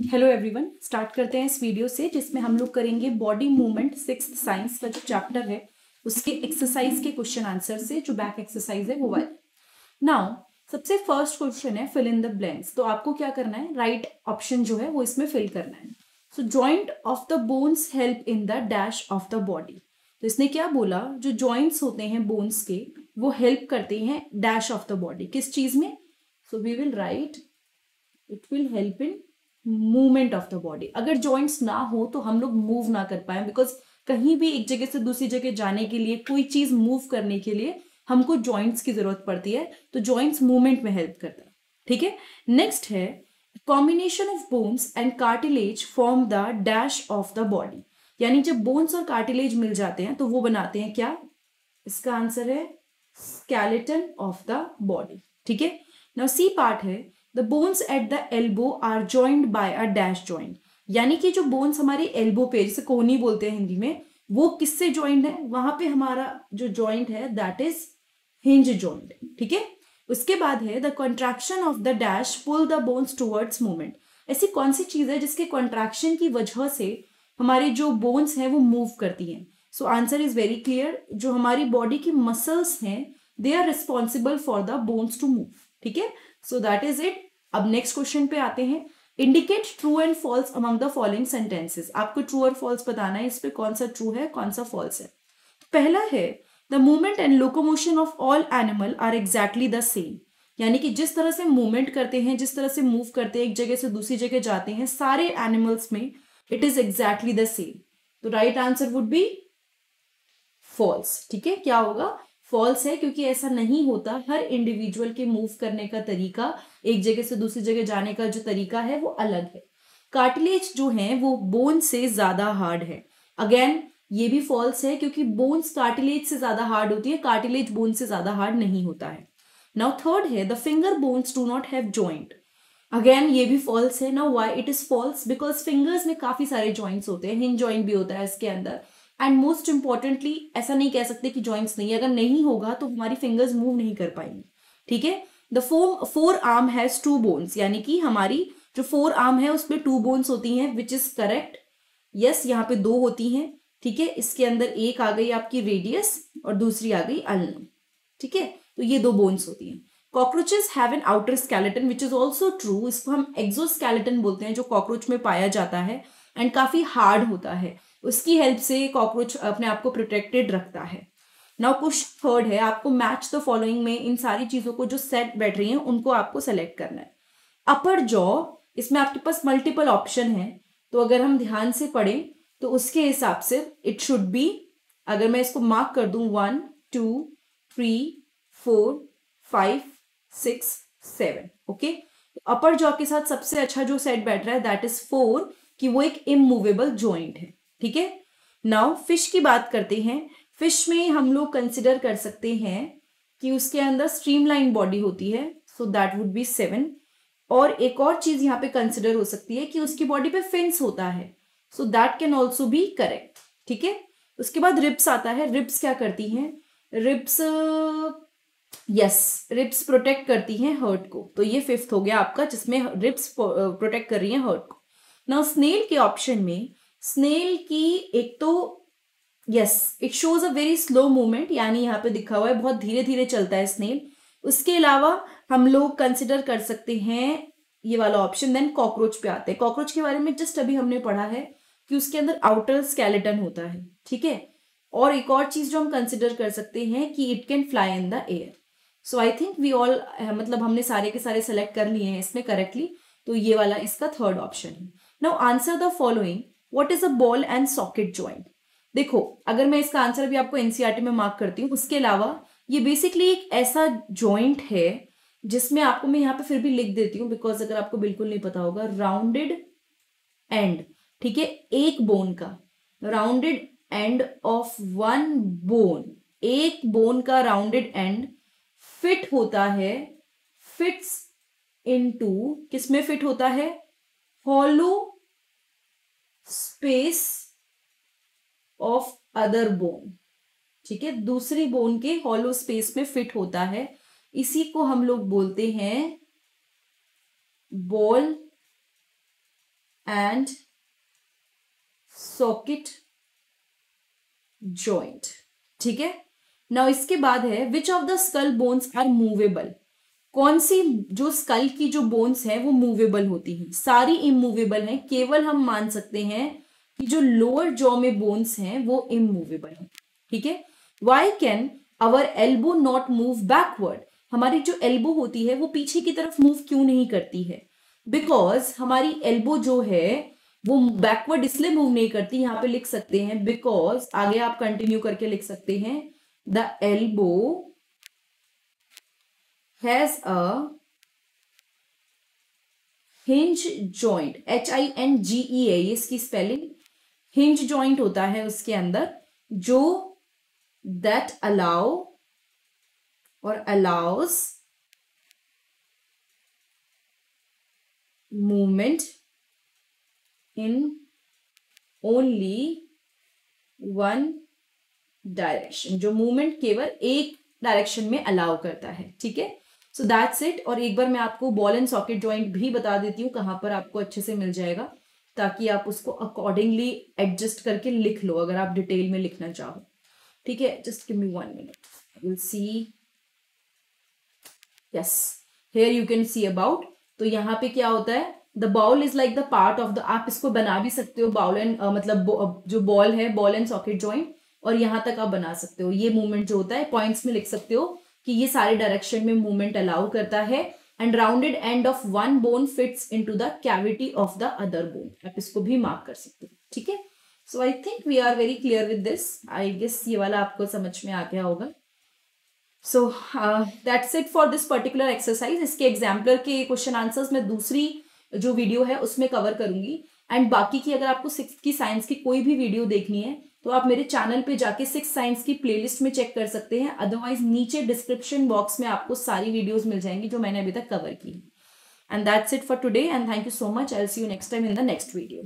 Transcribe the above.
Hello everyone, start करते हैं इस वीडियो से जिसमें हम लोग करेंगे बॉडी मूवमेंट सिक्स्थ साइंस का जो चैप्टर है उसके एक्सरसाइज के क्वेश्चन आंसर से जो बैक एक्सरसाइज है वो वाला। नाउ सबसे फर्स्ट क्वेश्चन है फिल इन द ब्लैंक्स। तो आपको क्या करना है, राइट ऑप्शन जो है वो इसमें फिल करना है। So joint of the bones help in the dash of the body. तो इसने क्या बोला, जो जॉइंट्स होते हैं बोन्स के वो हेल्प करते हैं डैश ऑफ द बॉडी, किस चीज में। So we will write it will help in movement of the body. अगर जॉइंट्स ना हो तो हम लोग मूव ना कर पाए, बिकॉज कहीं भी एक जगह से दूसरी जगह जाने के लिए, कोई चीज मूव करने के लिए हमको जॉइंट्स की जरूरत पड़ती है। तो जॉइंट्स मूवमेंट में हेल्प करता है। ठीक है, नेक्स्ट है combination of bones and cartilage form the dash of the body. यानी जब बोन्स और कार्टिलेज मिल जाते हैं तो वो बनाते हैं क्या, इसका आंसर है स्केलेटन ऑफ द बॉडी। ठीक है, नाउ सी पार्ट है the bones at the elbow are joined by a dash joint. यानी कि जो बोन्स हमारे एल्बो पे, जिसे कोहनी बोलते हैं हिंदी में, वो किससे जॉइंड है, वहां पे हमारा जो जॉइंट है दैट इज हिंज जॉइंट। ठीक है, उसके बाद है the contraction of the dash pull the bones towards movement. ऐसी कौन सी चीज है जिसके कॉन्ट्रैक्शन की वजह से हमारी जो बोन्स हैं वो मूव करती हैं। So answer is very clear, जो हमारी बॉडी की मसल्स हैं they are responsible for the bones to move. ठीक है, सो दैट इज इट। अब नेक्स्ट क्वेश्चन पे आते हैं। Indicate true and false among the following sentences. आपको ट्रू और फॉल्स बताना है, इस पे कौन सा ट्रू है कौन सा फॉल्स है। पहला है the movement and locomotion of all animal are exactly the same. यानी कि जिस तरह से मूवमेंट करते हैं, जिस तरह से मूव करते हैं, एक जगह से दूसरी जगह जाते हैं, सारे एनिमल्स में it is exactly the same. तो right answer would be false. ठीक है, क्या होगा, फॉल्स है, क्योंकि ऐसा नहीं होता। हर इंडिविजुअल के मूव करने का तरीका, एक जगह से दूसरी जगह जाने का जो तरीका है वो अलग है। कार्टिलेज जो है वो बोन से ज्यादा हार्ड है। अगेन ये भी फॉल्स है, क्योंकि बोन्स कार्टिलेज से ज्यादा हार्ड होती है, कार्टिलेज बोन से ज्यादा हार्ड नहीं होता है। नाउ थर्ड है the finger bones do not have joint. Again ये भी फॉल्स है। Now why it is false, because fingers में काफी सारे जॉइंट्स होते हैं, हिंज जॉइंट भी होता है इसके अंदर। एंड मोस्ट इंपॉर्टेंटली ऐसा नहीं कह सकते कि जॉइंट्स नहीं है, अगर नहीं होगा तो हमारी फिंगर्स मूव नहीं कर पाएंगी। ठीक है, the forearm has two bones. यानी कि हमारी जो फोर आर्म है उसमें टू बोन्स होती हैं, विच इज करेक्ट। यस, यहाँ पे दो होती हैं। ठीक है, इसके अंदर एक आ गई आपकी रेडियस और दूसरी आ गई अल्नम। ठीक है, तो ये दो बोन्स होती हैं। Cockroaches have an outer skeleton which is also true. इसको हम एक्सोस्केलेटन बोलते हैं, जो कॉकरोच में पाया जाता है एंड काफी हार्ड होता है। उसकी हेल्प से कॉकरोच अपने आप को प्रोटेक्टेड रखता है। नाउ क्वेश्चन थर्ड है, आपको मैच द फॉलोइंग में इन सारी चीजों को जो सेट बैठ रही हैं उनको आपको सेलेक्ट करना है। अपर जॉ, इसमें आपके पास मल्टीपल ऑप्शन है, तो अगर हम ध्यान से पढ़ें तो उसके हिसाब से इट शुड बी, अगर मैं इसको मार्क कर दूं 1 2 3 4 5 6 7, ओके। अपर जॉ के साथ सबसे अच्छा जो सेट बैठ रहा है दैट इज 4, कि वो एक इमूवेबल जॉइंट है। ठीक है, नाउ फिश की बात करते हैं। फिश में हम लोग कंसिडर कर सकते हैं कि उसके अंदर स्ट्रीमलाइन बॉडी होती है, सो दैट वुड बी 7। और एक और चीज यहाँ पे कंसिडर हो सकती है कि उसकी बॉडी पे फिन्स होता है, so that can also be correct. ठीक है, उसके बाद रिब्स आता है। रिब्स क्या करती हैं, रिब्स, यस, रिब्स प्रोटेक्ट करती हैं हर्ट को। तो ये फिफ्थ हो गया आपका, जिसमें रिब्स प्रोटेक्ट कर रही हैं हर्ट को। नाउ स्नेल के ऑप्शन में, स्नेल की एक तो yes it shows a very slow movement, यानी यहाँ पे दिखा हुआ है बहुत धीरे धीरे चलता है स्नेल। उसके अलावा हम लोग कंसिडर कर सकते हैं ये वाला ऑप्शन। देन कॉकरोच पे आते हैं। कॉकरोच के बारे में जस्ट अभी हमने पढ़ा है कि उसके अंदर आउटर स्केलेटन होता है। ठीक है, और एक और चीज जो हम कंसिडर कर सकते हैं कि it can fly in the air. So I think we all, मतलब हमने सारे के सारे सेलेक्ट कर लिए हैं इसमें करेक्टली, तो ये वाला इसका थर्ड ऑप्शन है। Now answer the following, what is a ball and socket joint. देखो, अगर मैं इसका आंसर भी आपको एनसीईआरटी में मार्क करती हूँ, उसके अलावा ये बेसिकली एक ऐसा जॉइंट है जिसमें आपको, मैं यहाँ पे फिर भी लिख देती हूँ बिकॉज अगर आपको बिल्कुल नहीं पता होगा, राउंडेड एंड। ठीक है, एक बोन का rounded end of one bone, एक बोन का राउंडेड एंड फिट होता है, फिट्स इनटू, किसमें फिट होता है, hollow space of other bone. ठीक है, दूसरी बोन के हॉलो स्पेस में फिट होता है। इसी को हम लोग बोलते हैं बॉल एंड सॉकेट जॉइंट। ठीक है, नाउ इसके बाद है which of the skull bones are movable. कौन सी जो स्कल की जो बोन्स है वो मूवेबल होती हैं? सारी इमूवेबल हैं, केवल हम मान सकते हैं कि जो लोअर जॉ में बोन्स हैं वो इमूवेबल हैं। ठीक है, why can our elbow not move backward. हमारी जो एल्बो होती है वो पीछे की तरफ मूव क्यों नहीं करती है? बिकॉज हमारी एल्बो जो है वो बैकवर्ड इसलिए मूव नहीं करती, यहां पे लिख सकते हैं बिकॉज, आगे आप कंटिन्यू करके लिख सकते हैं the elbow has a hinge joint, HINGE है ये इसकी स्पेलिंग, हिंज जॉइंट होता है उसके अंदर जो दैट अलाउ और allow us movement in only one direction, जो मूवमेंट केवल एक डायरेक्शन में अलाउ करता है। ठीक है, सो दैट्स इट। और एक बार मैं आपको बॉल एंड सॉकेट जॉइंट भी बता देती हूँ कहाँ पर आपको अच्छे से मिल जाएगा, ताकि आप उसको अकॉर्डिंगली एडजस्ट करके लिख लो अगर आप डिटेल में लिखना चाहो। ठीक है, just give me 1 minute, will see. Yes, here you can see about. तो यहाँ पे क्या होता है, the bowl is like the part of the, आप इसको बना भी सकते हो बाउल एंड मतलब जो बॉल है बॉल एंड सॉकेट जॉइंट, और यहाँ तक आप बना सकते हो। ये मूवमेंट जो होता है पॉइंट्स में लिख सकते हो कि ये सारे डायरेक्शन में मूवमेंट अलाउ करता है। And rounded end of one bone fits into the cavity of the other bone, आप इसको भी मार्क कर सकते हो। ठीक है, so I think we are very clear with this. I guess ये वाला आपको समझ में आ गया होगा। So that's it for this particular exercise. इसके एग्जाम्पलर के क्वेश्चन आंसर्स मैं दूसरी जो वीडियो है उसमें कवर करूंगी। एंड बाकी की अगर आपको 6th की साइंस की कोई भी वीडियो देखनी है तो आप मेरे चैनल पे जाके 6th साइंस की प्लेलिस्ट में चेक कर सकते हैं। अदरवाइज नीचे डिस्क्रिप्शन बॉक्स में आपको सारी वीडियोस मिल जाएंगी जो मैंने अभी तक कवर की। And that's it for today and thank you so much. I will see you next time in the next video.